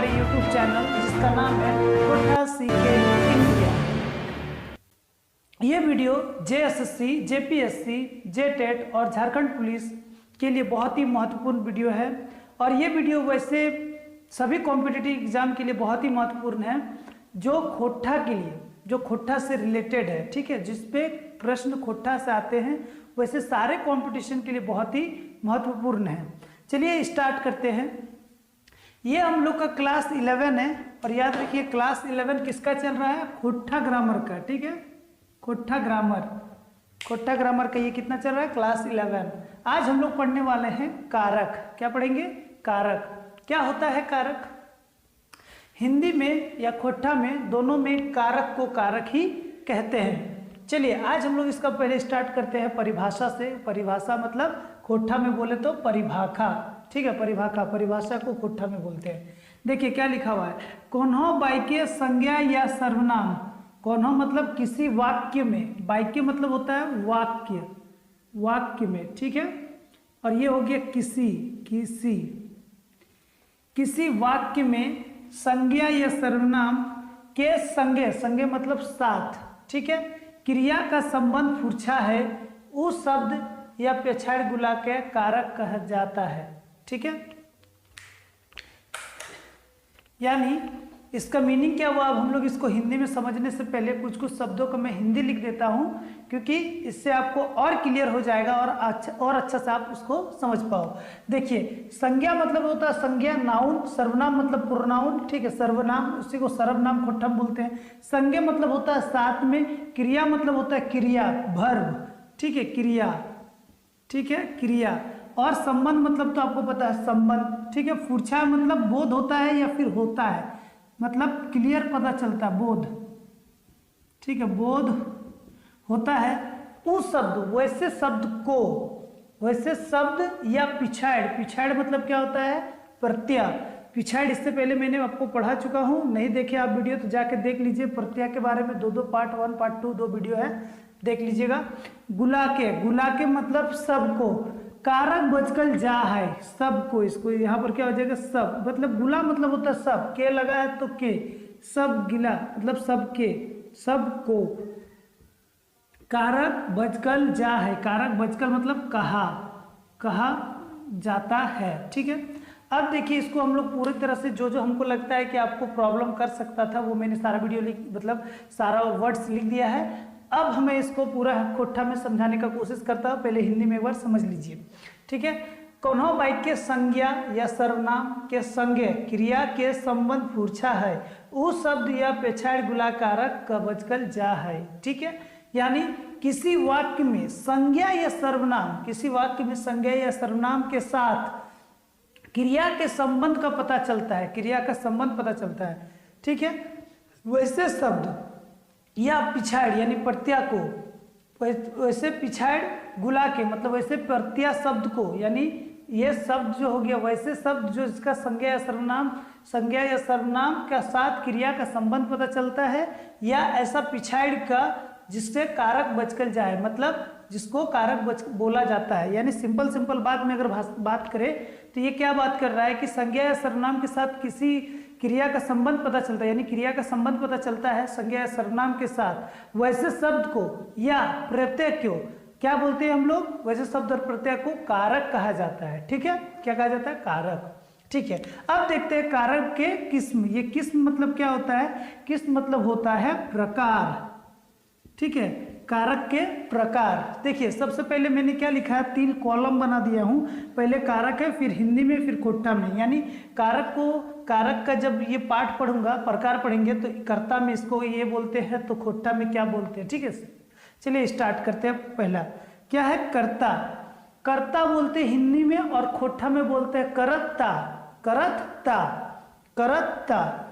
हमारे YouTube channel जिसका नाम है कोठा सीखे इंडिया। ये वीडियो JSSC, JPSC, JTET और झारखंड पुलिस के लिए बहुत ही महत्वपूर्ण वीडियो है। और ये वीडियो वैसे सभी कॉम्पिटिटिव एग्जाम के लिए बहुत ही महत्वपूर्ण है जो खोट्ठा के लिए, जो खोट्ठा से रिलेटेड है। ठीक है, जिसपे प्रश्न खोट्ठा से आते हैं, वैसे सारे कंपटीशन के लिए बहुत ही महत्वपूर्ण है। चलिए स्टार्ट करते हैं। ये हम लोग का क्लास 11 है और याद रखिए क्लास 11 किसका चल रहा है? खोट्ठा ग्रामर का। ठीक है, खोट्ठा ग्रामर का ये कितना चल रहा है? क्लास 11। आज हम लोग पढ़ने वाले हैं कारक। क्या पढ़ेंगे? कारक। क्या होता है कारक? हिंदी में या खोट्ठा में, दोनों में कारक को कारक ही कहते हैं। चलिए आज हम लोग इसका पहले स्टार्ट करते हैं परिभाषा से। परिभाषा मतलब खोट्ठा में बोले तो परिभाषा। ठीक है, परिभाषा को खोट्ठा में बोलते हैं। देखिए क्या लिखा हुआ है, कोन्हो वाक्य संज्ञा या सर्वनाम। कोन्हो मतलब किसी वाक्य में, वाक्य मतलब होता है वाक्य में। ठीक है, और ये हो गया किसी वाक्य में संज्ञा या सर्वनाम के संज्ञा मतलब साथ। ठीक है, क्रिया का संबंध फुर्छा है, उस शब्द या पेछाड़ गुला के कारक कहा जाता है। ठीक है, यानी इसका मीनिंग क्या हुआ? अब हम लोग इसको हिंदी में समझने से पहले कुछ शब्दों को मैं हिंदी लिख देता हूं, क्योंकि इससे आपको और क्लियर हो जाएगा और अच्छा से आप उसको समझ पाओ। देखिए, संज्ञा मतलब होता है संज्ञा, नाउन। सर्वनाम मतलब प्रोनाउन। ठीक है, सर्वनाम, उसी को सर्वनाम खोट्ठा बोलते हैं। संज्ञा मतलब होता है साथ में। क्रिया मतलब होता है क्रिया, वर्ब। ठीक है, क्रिया। ठीक है, क्रिया। और संबंध मतलब तो आपको पता है संबंध। ठीक है, फुर्छा मतलब बोध होता है या फिर होता है, मतलब क्लियर पता चलता है, बोध। ठीक है, बोध होता है उस शब्द, वैसे शब्द या पिछाड़ मतलब क्या होता है? प्रत्यय। पिछाड़ इससे पहले मैंने आपको पढ़ा चुका हूं, नहीं देखे आप वीडियो तो जाके देख लीजिए। प्रत्यय के बारे में दो पार्ट 1 पार्ट 2 2 वीडियो है, देख लीजिएगा। गुला के मतलब सबको। कारक बचकल जा है, सबको। इसको यहाँ पर क्या हो जाएगा? सब मतलब गुला मतलब होता है सब, के लगा है तो के, सब गिला मतलब सबके, सबको। कारक बचकल जा है, कारक बचकल मतलब कहा जाता है। ठीक है, अब देखिए इसको हम लोग पूरी तरह से जो हमको लगता है कि आपको प्रॉब्लम कर सकता था, वो मैंने सारा वीडियो सारा वर्ड्स लिख दिया है। अब हमें इसको पूरा खोट्ठा में समझाने का कोशिश करता हूँ। पहले हिंदी में एक बार समझ लीजिए। ठीक है, कोन्हो वाक्य संज्ञा या सर्वनाम के संज्ञ क्रिया के संबंध फुर्छा है, उस शब्द या पेछाड़ गुला कारक का बचकल जा है। ठीक है, यानी किसी वाक्य में संज्ञा या सर्वनाम के साथ क्रिया के संबंध का पता चलता है, ठीक है, वैसे शब्द या पिछाड़ यानी प्रत्यय को, वैसे पिछाड़ गुला के मतलब वैसे प्रत्यय शब्द को, यानी ये शब्द जो हो गया वैसे शब्द जो इसका संज्ञा या सर्वनाम का साथ क्रिया का संबंध पता चलता है, या ऐसा पिछाड़ का जिससे कारक बचकल जाए, मतलब जिसको कारक बोला जाता है। यानी सिंपल बात में अगर बात करें तो ये क्या बात कर रहा है कि संज्ञा या सर्वनाम के साथ किसी क्रिया का संबंध पता चलता है, यानी क्रिया का संबंध पता चलता है संज्ञा या सर्वनाम के साथ, वैसे शब्द को या प्रत्यय को क्या बोलते हैं हम लोग? वैसे शब्द और प्रत्यय को कारक कहा जाता है। ठीक है, क्या कहा जाता है? कारक। ठीक है, अब देखते हैं कारक के किस्म। ये किस्म मतलब क्या होता है? किस्म मतलब होता है प्रकार। ठीक है, कारक के प्रकार। देखिए सबसे पहले मैंने क्या लिखा है, 3 कॉलम बना दिया हूं। पहले कारक है, फिर हिंदी में, फिर खोट्ठा में। यानी कारक का जब ये पाठ पढ़ूंगा, प्रकार पढ़ेंगे, तो कर्ता में इसको ये बोलते हैं, तो खोट्ठा में क्या बोलते हैं। ठीक है, चलिए स्टार्ट करते हैं। पहला क्या है? कर्ता बोलते हैं हिंदी में, और खोट्ठा में बोलते हैं करत्ता।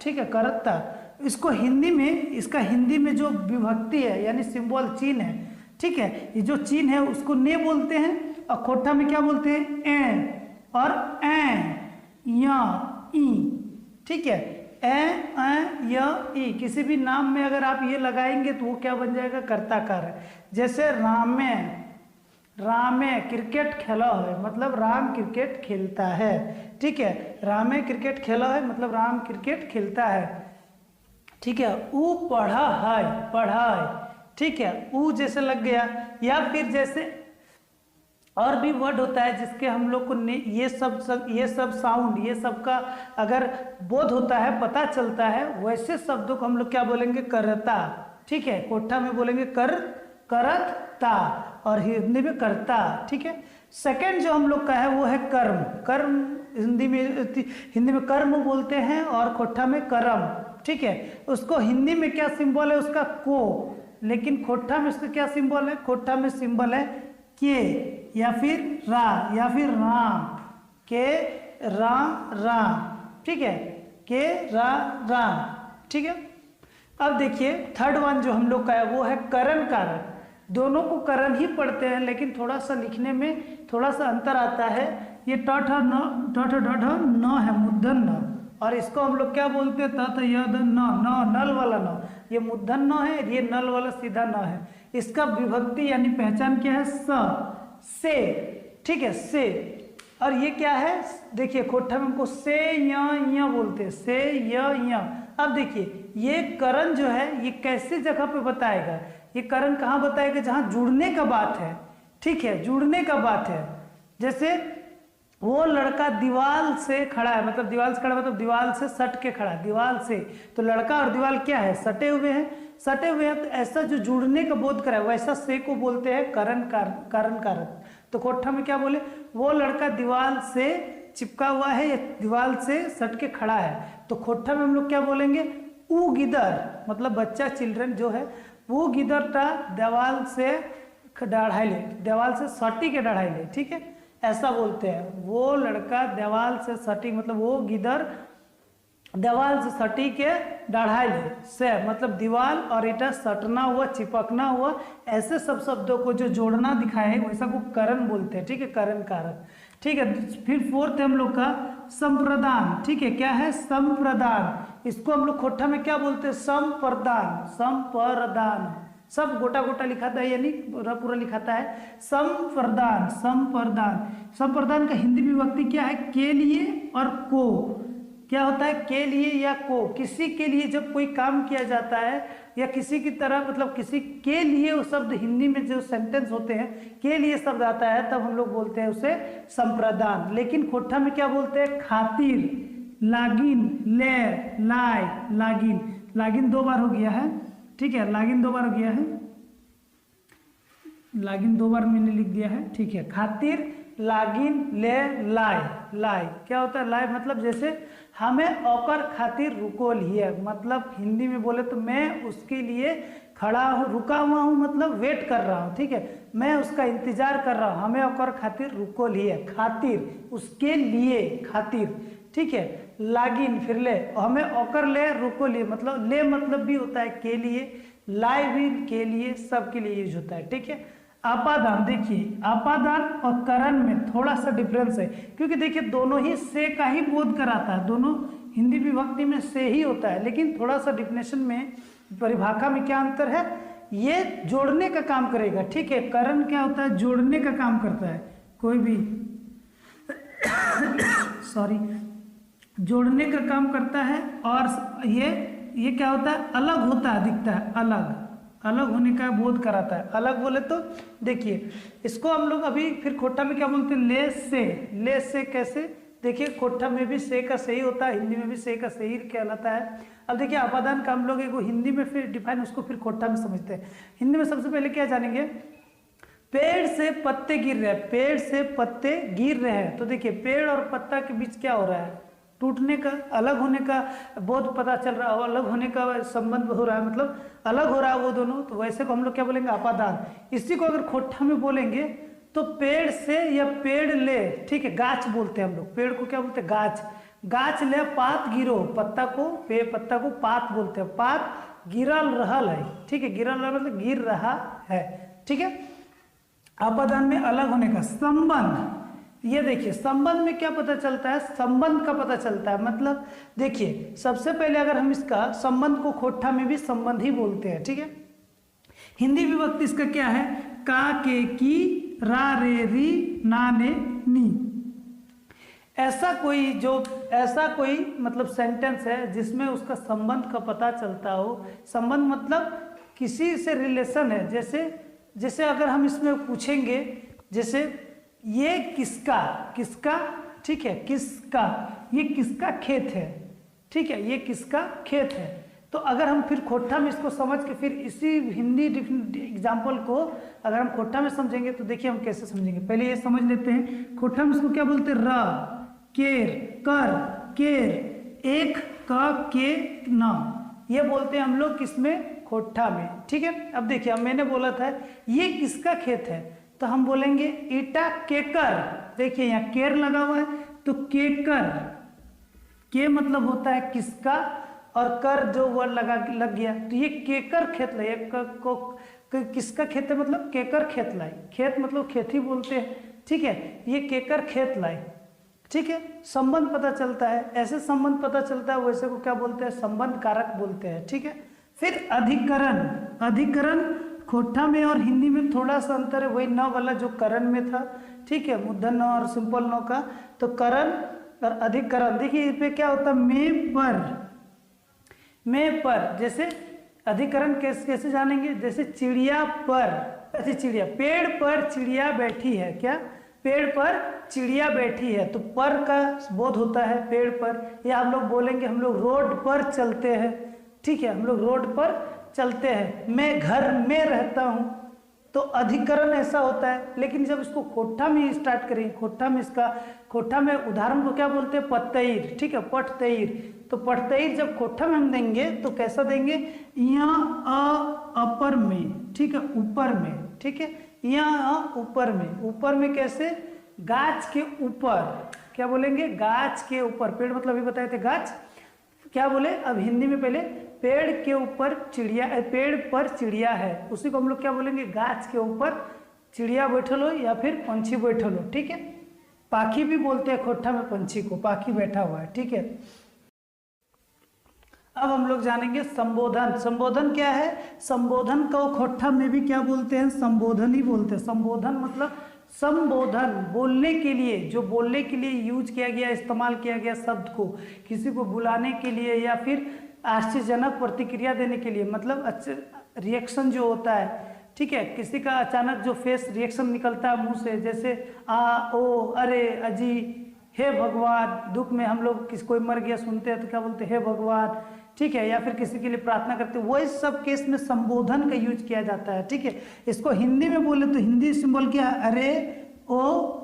ठीक है, करत्ता। इसको हिंदी में, इसका हिंदी में जो विभक्ति है यानी सिंबल चिन्ह है, ठीक है, ये जो चिन्ह है उसको ने बोलते हैं, और खोट्ठा में क्या बोलते हैं? ए और या ई। ठीक है, या ई। किसी भी नाम में अगर आप ये लगाएंगे तो वो क्या बन जाएगा? कर्ताकार है। जैसे रामे क्रिकेट खेला है मतलब राम क्रिकेट खेलता है। ठीक है, रामे क्रिकेट खेला है मतलब राम क्रिकेट खेलता है। ठीक है, ऊ पढ़ा है, पढ़ा है। ठीक है, ऊ जैसे लग गया, या फिर जैसे और भी वर्ड होता है जिसके हम लोग को ये सब साउंड, ये सब का अगर बोध होता है, पता चलता है, वैसे शब्दों को हम लोग क्या बोलेंगे? करता। ठीक है, कोठा में बोलेंगे करता और हिंदी में करता। ठीक है, सेकंड जो हम लोग का है वो है कर्म। कर्म हिंदी में कर्म बोलते हैं और खोठा में करम। ठीक है, उसको हिंदी में क्या सिंबल है उसका? को, लेकिन खोठा में उसका क्या सिंबल है? खोठा में सिंबल है के या फिर रा या फिर राम, के राम। ठीक है, के राम। ठीक है, अब देखिए थर्ड वन जो हम लोग का है वो है करण कारक। दोनों को करण ही पढ़ते हैं लेकिन थोड़ा सा लिखने में थोड़ा सा अंतर आता है। ये ट न है, मूर्धन न, और इसको हम लोग क्या बोलते हैं? त यद न, नल वाला न। ये मूर्धन न है, ये नल वाला सीधा न है। इसका विभक्ति यानी पहचान क्या है? से। ठीक है, से। और ये क्या है? देखिए खोठा में हमको से या बोलते हैं, से या। अब देखिए ये करण जो है ये कैसे जगह पे बताएगा? ये करण कहाँ बताएगा? जहाँ जुड़ने का बात है। ठीक है, जुड़ने का बात है। जैसे वो लड़का दीवार से खड़ा है, मतलब दीवार से खड़ा मतलब दीवार से सट के खड़ा, दीवार से। तो लड़का और दीवार क्या है? सटे हुए हैं, सटे हुए हैं। तो ऐसा जो जुड़ने का बोध कराए वैसा से को बोलते हैं करण कारक। तो कोठा में क्या बोले? वो लड़का दीवार से चिपका हुआ है या दीवार से सट के खड़ा है। तो खोठा में हम लोग क्या बोलेंगे? ऊ गिदर, मतलब बच्चा, चिल्ड्रन जो है, वो गिदर टा दीवार से डढ़ाई ले, दीवार से सटी के डढ़ाई ले। ठीक है, ऐसा बोलते हैं। वो लड़का दीवार से सटी मतलब वो गिदर दीवार से सटी के डढ़ाई ले, से मतलब दीवार और ईटा सटना हुआ, चिपकना हुआ, ऐसे सब शब्दों को जो जोड़ना दिखाए वैसा को करण बोलते हैं। ठीक है, करण कारक। ठीक है, फिर फोर्थ है हम लोग का संप्रदान। ठीक है, क्या है? संप्रदान। इसको हम लोग खोठा में क्या बोलते हैं? संप्रदान। संप्रदान सब गोटा गोटा लिखाता है यानी पूरा पूरा लिखाता है। संप्रदान, संप्रदान का हिंदी विभक्ति क्या है? के लिए और को। क्या होता है? के लिए या को। किसी के लिए जब कोई काम किया जाता है या किसी की तरह, मतलब किसी के लिए वो शब्द हिंदी में जो सेंटेंस होते हैं के लिए शब्द आता है तब हम लोग बोलते हैं उसे संप्रदान। लेकिन खोठा में क्या बोलते हैं? खातिर, लागिन, ले, लाय, लागिन। लागिन 2 बार हो गया है। ठीक है, लागिन 2 बार हो गया है, लागिन 2 बार मैंने लिख दिया है। ठीक है, खातिर, लागिन, ले, लाय। लाय क्या होता है? लाय मतलब जैसे हमें औकर खातिर रुको लिए, मतलब हिंदी में बोले तो मैं उसके लिए खड़ा हूँ, रुका हुआ हूँ, मतलब वेट कर रहा हूँ। ठीक है, मैं उसका इंतजार कर रहा हूँ। हमें औकर खातिर रुको लिए, खातिर उसके लिए, खातिर। ठीक है, लागिन फिर ले, हमें औकर ले रुको लिए, मतलब ले मतलब भी होता है के लिए, लाय भी के लिए, सबके लिए यूज होता है। ठीक है, आपादान। देखिए आपादान और करण में थोड़ा सा डिफरेंस है, क्योंकि देखिए दोनों ही से का ही बोध कराता है, दोनों हिंदी विभक्ति में से ही होता है, लेकिन थोड़ा सा डिफिनेशन में, परिभाषा में क्या अंतर है? ये जोड़ने का काम करेगा। ठीक है, करण क्या होता है? जोड़ने का काम करता है, कोई भी सॉरी जोड़ने का काम करता है। और ये क्या होता है? अलग होता है, दिखता है अलग, अलग होने का बोध कराता है। अलग बोले तो देखिए इसको हम लोग अभी फिर खोठा में क्या बोलते हैं? ले से। ले से कैसे? देखिए खोठा में भी से का सही होता है, हिंदी में भी से का सही कहलाता है। अब देखिए आपादान का हम लोग एक हिंदी में फिर डिफाइन, उसको फिर खोठा में समझते हैं। हिंदी में सबसे पहले क्या जानेंगे? पेड़ से पत्ते गिर रहे हैं, पेड़ से पत्ते गिर रहे हैं। तो देखिए पेड़ और पत्ता के बीच क्या हो रहा है? टूटने का, अलग होने का बोध पता चल रहा है, अलग होने का संबंध हो रहा है, मतलब अलग हो रहा है वो दोनों। तो वैसे को हम लोग क्या बोलेंगे? आपादान। इसी को अगर खोठा में बोलेंगे तो पेड़ से या पेड़ ले, ठीक है, गाछ बोलते हैं हम लोग, पेड़ को क्या बोलते हैं? गाछ। गाछ ले पात गिरो, पत्ता को पत्ता को पात बोलते हैं, पात गिरल रहल है। ठीक है, गिरल रहल मतलब गिर रहा है। ठीक है, आपादान में अलग होने का संबंध। ये देखिए संबंध में क्या पता चलता है? संबंध का पता चलता है, मतलब देखिए सबसे पहले अगर हम इसका संबंध को खोठा में भी संबंध ही बोलते हैं। ठीक है, हिंदी विभक्ति इसका क्या है? का, के, की, रा रे री ना ने नी। ऐसा कोई मतलब सेंटेंस है जिसमें उसका संबंध का पता चलता हो। संबंध मतलब किसी से रिलेशन है। जैसे अगर हम इसमें पूछेंगे, जैसे ये किसका, ठीक है, किसका, ये किसका खेत है, ठीक है, ये किसका खेत है। तो अगर हम फिर खोट्ठा में इसको समझ के फिर इसी हिंदी एग्जाम्पल को अगर हम खोट्ठा में समझेंगे तो देखिए हम कैसे समझेंगे। पहले ये समझ लेते हैं खोट्ठा में इसको क्या बोलते हैं। र केर कर केर एक का के ना, ये बोलते हैं हम लोग किसमें, खोट्ठा में, ठीक है। अब देखिए अब मैंने बोला था ये किसका खेत है, तो हम बोलेंगे ईटा केकर। देखिए यहाँ केर लगा हुआ है तो केकर, के मतलब होता है किसका और कर जो वर्ड लग गया तो ये केकर खेत लाई। किसका खेत है मतलब केकर खेत लाई। खेत मतलब खेती बोलते हैं, ठीक है, ये केकर खेत लाई, ठीक है। संबंध पता चलता है, ऐसे संबंध पता चलता है वैसे को क्या बोलते हैं, संबंध कारक बोलते हैं, ठीक है। फिर अधिकरण, अधिकरण खोट्ठा में और हिंदी में थोड़ा सा अंतर है, वही न वाला जो करण में था, ठीक है, मूर्धन्य न और सिंपल न का। तो करण और अधिकरण, देखिए इस पे क्या होता है, में पर, जैसे अधिकरण कैसे जानेंगे, जैसे चिड़िया पर, ऐसे चिड़िया, पेड़ पर चिड़िया बैठी है, क्या पेड़ पर चिड़िया बैठी है, तो पर का बोध होता है पेड़ पर। या हम लोग बोलेंगे हम लोग रोड पर चलते हैं, ठीक है, हम लोग रोड पर चलते हैं। मैं घर में रहता हूँ, तो अधिकरण ऐसा होता है। लेकिन जब इसको खोट्ठा में स्टार्ट करेंगे, खोट्ठा में उदाहरण को क्या बोलते हैं, पतईर, ठीक है, पटतईर। तो पटतईर जब खोट्ठा में हम देंगे तो कैसा देंगे, यहाँ अपर में, ठीक है, ऊपर में, ठीक है, यहाँ ऊपर में कैसे, गाछ के ऊपर, क्या बोलेंगे, गाछ के ऊपर। पेड़ मतलब अभी बताए थे गाछ, क्या बोले अब हिंदी में, पहले पेड़ के ऊपर चिड़िया, पेड़ पर चिड़िया है, उसी को हम लोग क्या बोलेंगे, गाछ के ऊपर चिड़िया बैठल हो या फिर पंछी बैठल हो, ठीक है। पाखी भी बोलते हैं खोट्ठा में पंछी को, पाखी बैठा हुआ है, ठीक है। अब हम लोग जानेंगे संबोधन। संबोधन क्या है, संबोधन को खोट्ठा में भी क्या बोलते हैं, संबोधन ही बोलते हैं। संबोधन मतलब संबोधन, बोलने के लिए, जो बोलने के लिए यूज किया गया, इस्तेमाल किया गया शब्द को किसी को बुलाने के लिए या फिर आश्चर्यजनक प्रतिक्रिया देने के लिए, मतलब रिएक्शन जो होता है, ठीक है, किसी का अचानक जो फेस रिएक्शन निकलता है मुंह से, जैसे आ ओ अरे अजी, हे भगवान। दुख में हम लोग कोई मर गया सुनते हैं तो क्या बोलते हैं, हे भगवान, ठीक है, या फिर किसी के लिए प्रार्थना करते हैं, वही सब केस में संबोधन का यूज किया जाता है, ठीक है। इसको हिंदी में बोले तो हिंदी सिंबल क्या है, अरे ओ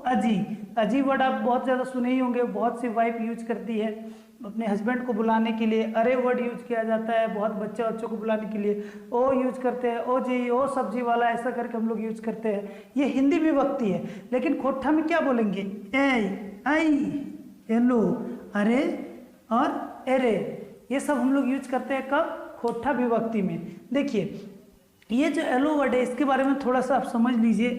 अजी। अजी वर्ड आप बहुत ज़्यादा सुने ही होंगे, बहुत सी वाइफ यूज करती है अपने हस्बैंड को बुलाने के लिए, अरे वर्ड यूज किया जाता है। बहुत बच्चों को बुलाने के लिए ओ यूज करते हैं, ओ जी, ओ सब्जी वाला, ऐसा करके हम लोग यूज करते हैं। ये हिंदी विभक्ति है। लेकिन खोट्ठा में क्या बोलेंगे, ए आई, एलो, अरे और एरे, ये सब हम लोग यूज करते हैं कब, खोट्ठा विभक्ति में। देखिए ये जो एलो वर्ड है इसके बारे में थोड़ा सा आप समझ लीजिए।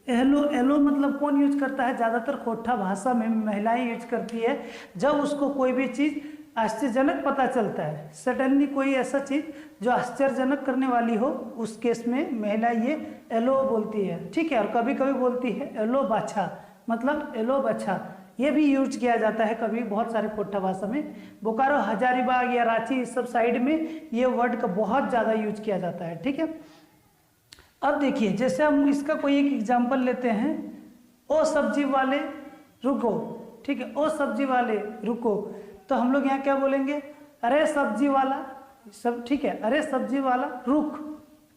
एलो मतलब कौन यूज करता है, ज़्यादातर खोट्ठा भाषा में महिलाएं यूज करती है, जब उसको कोई भी चीज़ आश्चर्यजनक पता चलता है, सडनली कोई ऐसा चीज़ जो आश्चर्यजनक करने वाली हो, उस केस में महिला ये एलो बोलती है, ठीक है। और कभी कभी बोलती है एलो बाछा, मतलब एलो बच्छा, ये भी यूज किया जाता है कभी बहुत सारे खोट्ठा भाषा में। बोकारो, हजारीबाग या रांची, इस सब साइड में ये वर्ड का बहुत ज़्यादा यूज किया जाता है, ठीक है। अब देखिए जैसे हम इसका कोई एक एग्जाम्पल लेते हैं, ओ सब्जी वाले रुको, ठीक है, ओ सब्जी वाले रुको, तो हम लोग यहाँ क्या बोलेंगे, अरे सब्जी वाला, सब ठीक है, अरे सब्जी वाला रुक,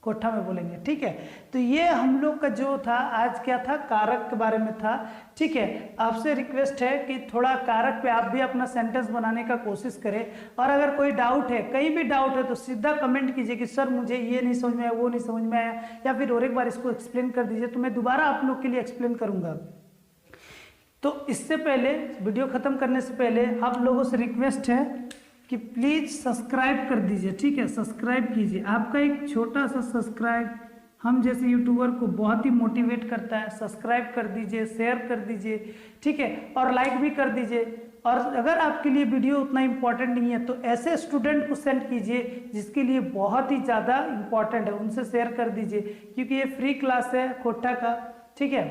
कोठा में बोलेंगे, ठीक है। तो ये हम लोग का जो था आज क्या था, कारक के बारे में था, ठीक है। आपसे रिक्वेस्ट है कि थोड़ा कारक पे आप भी अपना सेंटेंस बनाने का कोशिश करें, और अगर कोई डाउट है, कहीं भी डाउट है तो सीधा कमेंट कीजिए कि सर मुझे ये नहीं समझ में आया, वो नहीं समझ में आया, या फिर और एक बार इसको एक्सप्लेन कर दीजिए, तो मैं दोबारा आप लोग के लिए एक्सप्लेन करूँगा। तो इससे पहले, वीडियो ख़त्म करने से पहले आप लोगों से रिक्वेस्ट है कि प्लीज़ सब्सक्राइब कर दीजिए, ठीक है, सब्सक्राइब कीजिए। आपका एक छोटा सा सब्सक्राइब हम जैसे यूट्यूबर को बहुत ही मोटिवेट करता है। सब्सक्राइब कर दीजिए, शेयर कर दीजिए, ठीक है, और लाइक भी कर दीजिए। और अगर आपके लिए वीडियो उतना इम्पोर्टेंट नहीं है तो ऐसे स्टूडेंट को सेंड कीजिए जिसके लिए बहुत ही ज़्यादा इम्पोर्टेंट है, उनसे शेयर कर दीजिए, क्योंकि ये फ्री क्लास है खोट्ठा का, ठीक है,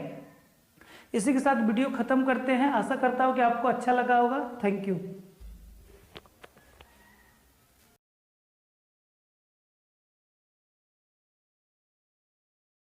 इसी के साथ वीडियो खत्म करते हैं। आशा करता हूँ कि आपको अच्छा लगा होगा। Thank you.